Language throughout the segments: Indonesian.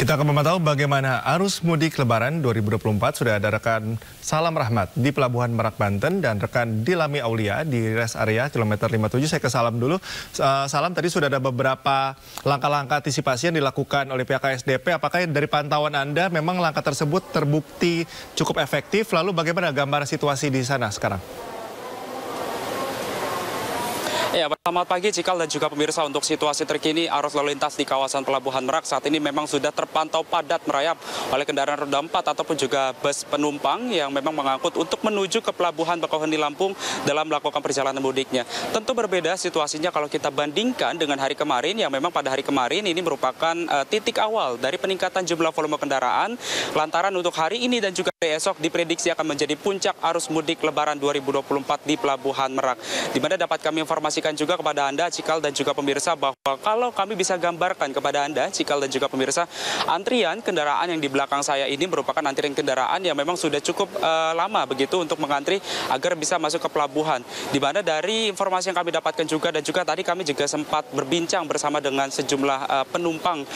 Kita akan memantau bagaimana arus mudik Lebaran 2024. Sudah ada rekan Salam Rahmat di Pelabuhan Merak, Banten, dan rekan Dilami Aulia di rest area kilometer 57. Saya ke Salam dulu. Salam, tadi sudah ada beberapa langkah-langkah antisipasi yang dilakukan oleh pihak KSDP. Apakah dari pantauan Anda memang langkah tersebut terbukti cukup efektif? Lalu bagaimana gambar situasi di sana sekarang? Ya, selamat pagi Cikal dan juga pemirsa. Untuk situasi terkini arus lalu lintas di kawasan Pelabuhan Merak saat ini memang sudah terpantau padat merayap oleh kendaraan roda 4 ataupun juga bus penumpang yang memang mengangkut untuk menuju ke Pelabuhan Bakauheni Lampung dalam melakukan perjalanan mudiknya. Tentu berbeda situasinya kalau kita bandingkan dengan hari kemarin, yang memang pada hari kemarin ini merupakan titik awal dari peningkatan jumlah volume kendaraan. Lantaran untuk hari ini dan juga hari esok diprediksi akan menjadi puncak arus mudik Lebaran 2024 di Pelabuhan Merak. Di mana dapat kami informasikan juga kepada Anda, Cikal dan juga pemirsa, bahwa kalau kami bisa gambarkan kepada Anda, Cikal dan juga pemirsa, antrian kendaraan yang di belakang saya ini merupakan antrian kendaraan yang memang sudah cukup lama begitu untuk mengantri agar bisa masuk ke pelabuhan. Di mana dari informasi yang kami dapatkan juga, dan juga tadi kami juga sempat berbincang bersama dengan sejumlah penumpang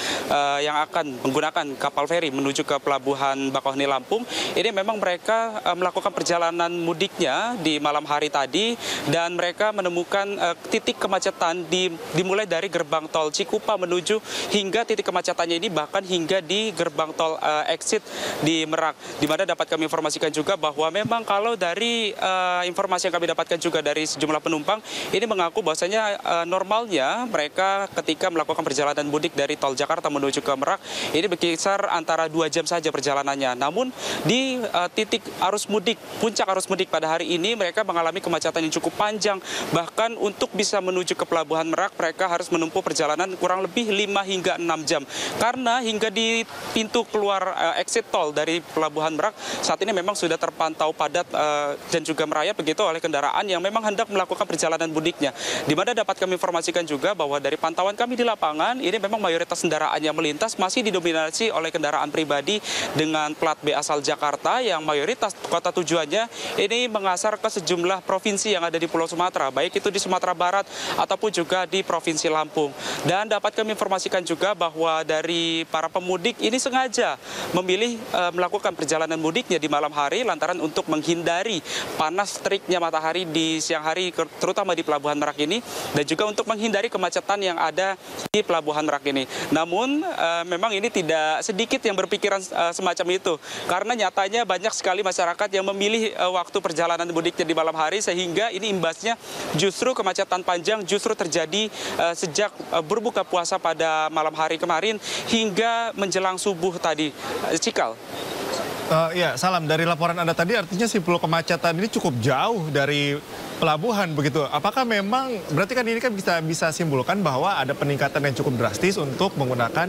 yang akan menggunakan kapal feri menuju ke Pelabuhan Bakauheni Lampung. Ini memang mereka melakukan perjalanan mudiknya di malam hari tadi, dan mereka menemukan titik kemacetan dimulai dari gerbang tol Cikupa menuju hingga titik kemacetannya ini bahkan hingga di gerbang tol exit di Merak. Di mana dapat kami informasikan juga bahwa memang kalau dari informasi yang kami dapatkan juga dari sejumlah penumpang ini mengaku bahwasanya normalnya mereka ketika melakukan perjalanan mudik dari tol Jakarta menuju ke Merak ini berkisar antara 2 jam saja perjalanannya. Namun di titik arus mudik, puncak arus mudik pada hari ini mereka mengalami kemacetan yang cukup panjang. Bahkan untuk bisa menuju ke Pelabuhan Merak, mereka harus menempuh perjalanan kurang lebih 5 hingga 6 jam. Karena hingga di pintu keluar exit tol dari Pelabuhan Merak, saat ini memang sudah terpantau padat dan juga merayap begitu oleh kendaraan yang memang hendak melakukan perjalanan mudiknya. Di mana dapat kami informasikan juga bahwa dari pantauan kami di lapangan, ini memang mayoritas kendaraan yang melintas masih didominasi oleh kendaraan pribadi dengan plat B asal Jakarta, yang mayoritas kota tujuannya ini mengasar ke sejumlah provinsi yang ada di Pulau Sumatera, baik itu di Sumatera Barat ataupun juga di Provinsi Lampung. Dan dapat kami informasikan juga bahwa dari para pemudik ini sengaja memilih melakukan perjalanan mudiknya di malam hari lantaran untuk menghindari panas teriknya matahari di siang hari, terutama di Pelabuhan Merak ini, dan juga untuk menghindari kemacetan yang ada di Pelabuhan Merak ini. Namun memang ini tidak sedikit yang berpikiran semacam itu, karena nyatanya banyak sekali masyarakat yang memilih waktu perjalanan mudiknya di malam hari, sehingga ini imbasnya justru kemacetan panjang justru terjadi sejak berbuka puasa pada malam hari kemarin hingga menjelang subuh tadi. Cikal. Ya, Salam, dari laporan Anda tadi artinya simpul kemacetan ini cukup jauh dari pelabuhan begitu. Apakah memang, berarti kan ini kan bisa simpulkan bahwa ada peningkatan yang cukup drastis untuk menggunakan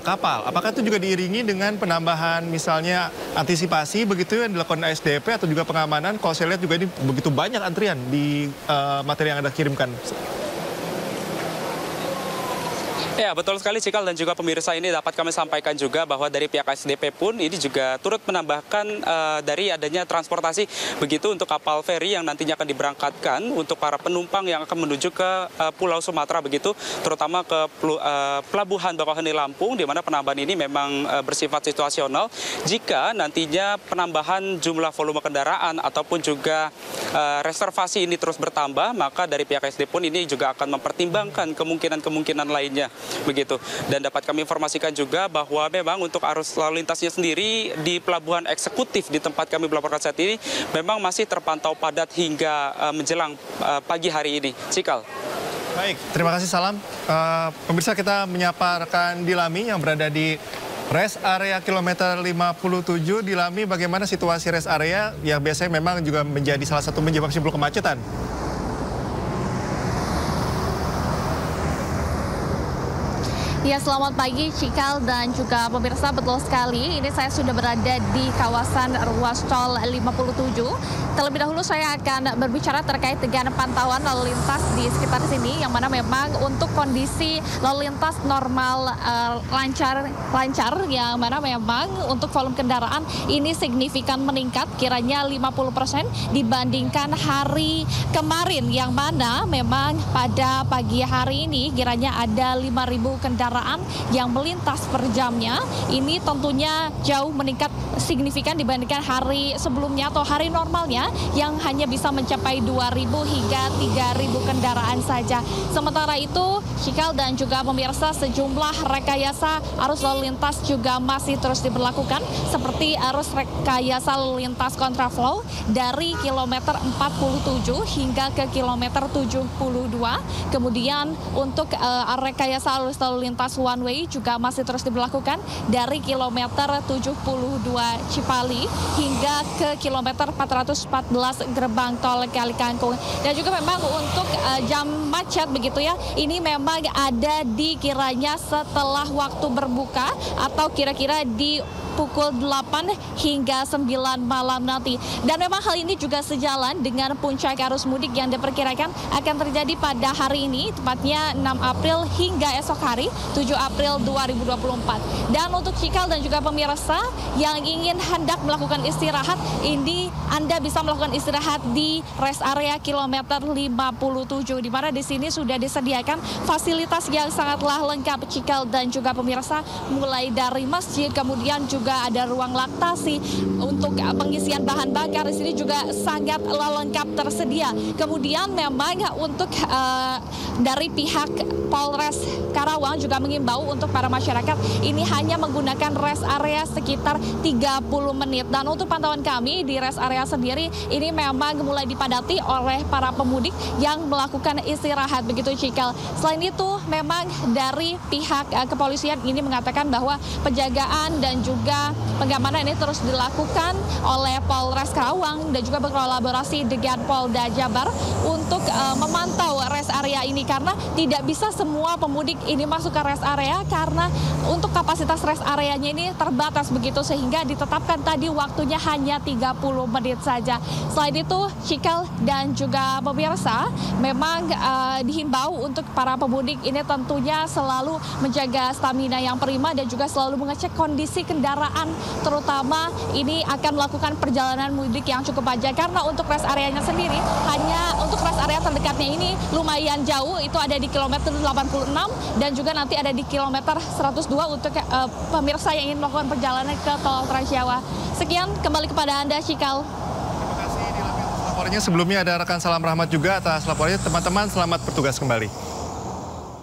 kapal. Apakah itu juga diiringi dengan penambahan misalnya antisipasi begitu yang dilakukan SDP atau juga pengamanan? Kalau saya lihat juga ini begitu banyak antrian di materi yang Anda kirimkan. Ya, betul sekali Cikal dan juga pemirsa, ini dapat kami sampaikan juga bahwa dari pihak SDP pun ini juga turut menambahkan dari adanya transportasi begitu untuk kapal feri yang nantinya akan diberangkatkan untuk para penumpang yang akan menuju ke Pulau Sumatera begitu, terutama ke Pelabuhan Bakauheni Lampung, di mana penambahan ini memang bersifat situasional. Jika nantinya penambahan jumlah volume kendaraan ataupun juga reservasi ini terus bertambah, maka dari pihak SDP pun ini juga akan mempertimbangkan kemungkinan-kemungkinan lainnya begitu. Dan dapat kami informasikan juga bahwa memang untuk arus lalu lintasnya sendiri di pelabuhan eksekutif di tempat kami melaporkan saat ini memang masih terpantau padat hingga menjelang pagi hari ini. Cikal. Baik, terima kasih Salam. Pemirsa, kita menyapa rekan Dilami yang berada di rest area kilometer 57. Dilami, bagaimana situasi rest area yang biasanya memang juga menjadi salah satu penyebab simpul kemacetan? Ya, selamat pagi Cikal dan juga pemirsa, betul sekali. Ini saya sudah berada di kawasan ruas tol 57. Terlebih dahulu saya akan berbicara terkait dengan pantauan lalu lintas di sekitar sini, yang mana memang untuk kondisi lalu lintas normal lancar, yang mana memang untuk volume kendaraan ini signifikan meningkat, kiranya 50% dibandingkan hari kemarin, yang mana memang pada pagi hari ini kiranya ada 5.000 kendaraan kendaraan yang melintas per jamnya. Ini tentunya jauh meningkat signifikan dibandingkan hari sebelumnya atau hari normalnya yang hanya bisa mencapai 2.000 hingga 3.000 kendaraan saja. Sementara itu, Cikal dan juga pemirsa, sejumlah rekayasa arus lalu lintas juga masih terus diberlakukan, seperti arus rekayasa lalu lintas kontraflow dari kilometer 47 hingga ke kilometer 72. Kemudian untuk rekayasa arus lalu lintas one way juga masih terus diberlakukan dari kilometer 72 Cipali hingga ke kilometer 414 gerbang tol Kali Kangkung. Dan juga memang untuk jam macet begitu ya, ini memang ada di kiranya setelah waktu berbuka atau kira-kira di pukul 8 hingga 9 malam nanti. Dan memang hal ini juga sejalan dengan puncak arus mudik yang diperkirakan akan terjadi pada hari ini, tepatnya 6 April hingga esok hari 7 April 2024. Dan untuk Cikal dan juga pemirsa yang ingin hendak melakukan istirahat, ini Anda bisa melakukan istirahat di rest area kilometer 57, di mana di sini sudah disediakan fasilitas yang sangatlah lengkap Cikal dan juga pemirsa, mulai dari masjid, kemudian juga ada ruang laktasi untuk pengisian bahan bakar. Di sini juga sangat lengkap tersedia. Kemudian memang untuk dari pihak Polres Karawang juga mengimbau untuk para masyarakat ini hanya menggunakan rest area sekitar 30 menit. Dan untuk pantauan kami di rest area sendiri ini memang mulai dipadati oleh para pemudik yang melakukan istirahat begitu Cikal. Selain itu memang dari pihak kepolisian ini mengatakan bahwa penjagaan dan juga pengamanan ini terus dilakukan oleh Polres Karawang dan juga berkolaborasi dengan Polda Jabar untuk memantau rest area ini, karena tidak bisa semua pemudik ini masuk ke rest area karena untuk kapasitas rest areanya ini terbatas begitu, sehingga ditetapkan tadi waktunya hanya 30 menit saja. Selain itu, Cikal dan juga pemirsa memang dihimbau untuk para pemudik ini tentunya selalu menjaga stamina yang prima dan juga selalu mengecek kondisi kendaraan, terutama ini akan melakukan perjalanan mudik yang cukup panjang, karena untuk rest areanya sendiri hanya untuk rest area terdekatnya ini lumayan jauh, itu ada di kilometer 86 dan juga nanti ada di kilometer 102 untuk pemirsa yang ingin melakukan perjalanan ke tol Trans Jawa. Sekian, kembali kepada Anda, Cikal. Terima kasih Dilan atas laporannya. Sebelumnya ada rekan Salam Rahmat juga atas laporannya. Teman-teman, selamat bertugas kembali.